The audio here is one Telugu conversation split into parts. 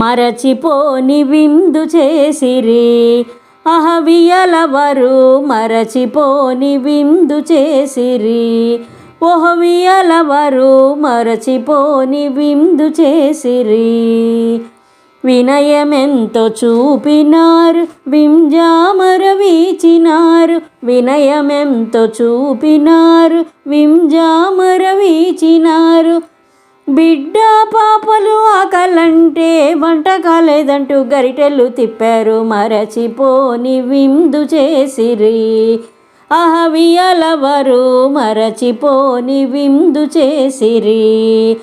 మరచిపోని విందు చేసిరి. అహవియలవరు మరచిపోని విందు చేసిరి. ఓహవియలవరు మరచిపోని విందు చేసిరి. వినయమెంతో చూపినారు వింజామర వీచినారు. వినయమెంతో చూపినారు వింజామర వీచినారు. బిడ్డ పాపలు ఆకలంటే వంట కాలేదంటూ గరిటెలు తిప్పారు. మరచిపోని విందు చేసిరి. అహవియలవరు మరచిపోని విందు చేసిరి.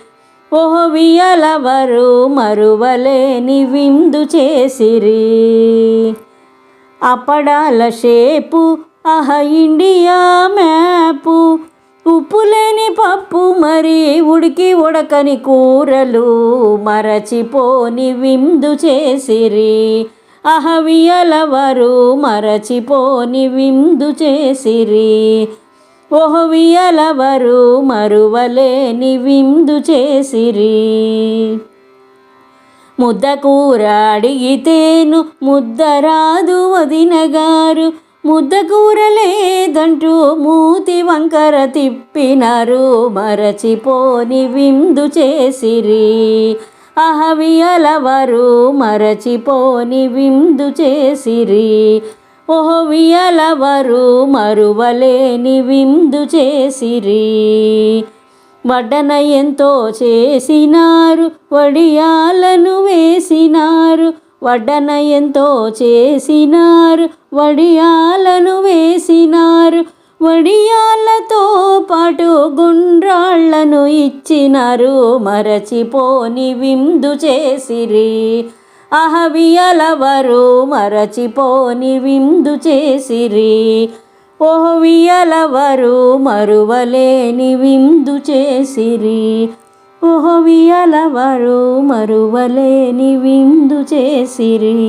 ఓహవియలవరు మరువలేని విందు చేసిరి. అప్పడాల షేపు అహ ఇండియా మ్యాపు. ఉప్పులేని పప్పు మరి ఉడకని కూరలు మరచిపోని విందు చేసిరి. అహవియలవరు మరచిపోని విందు చేసిరి. ఓహవియలవరు మరువలేని విందు చేసిరి. ముద్దకూర అడిగితేను ముద్దరాదు వదినగారు. ముద్దకూర లేదంటూ మూతి వంకర తిప్పినారు. మరచిపోని విందు చేసిరి. అహవియలవరు మరచిపోని విందు చేసిరి. ఓహవియలవరు మరువలేని విందు చేసిరి. వడ్డన ఎంతో చేసినారు వడియాలను వేసినారు. వడ్డన ఎంతో చేసినారు వడియాలను వేసినారు. వడియాలతో పాటు గుండ్రాళ్లను ఇచ్చినారు. మరచిపోని విందు చేసిరి. అహవియలవరు మరచిపోని విందు చేసిరి. ఓహవియలవరు మరువలేని విందు చేసిరి. ఓహవియలవరు మరువలేని విందు చేసిరి.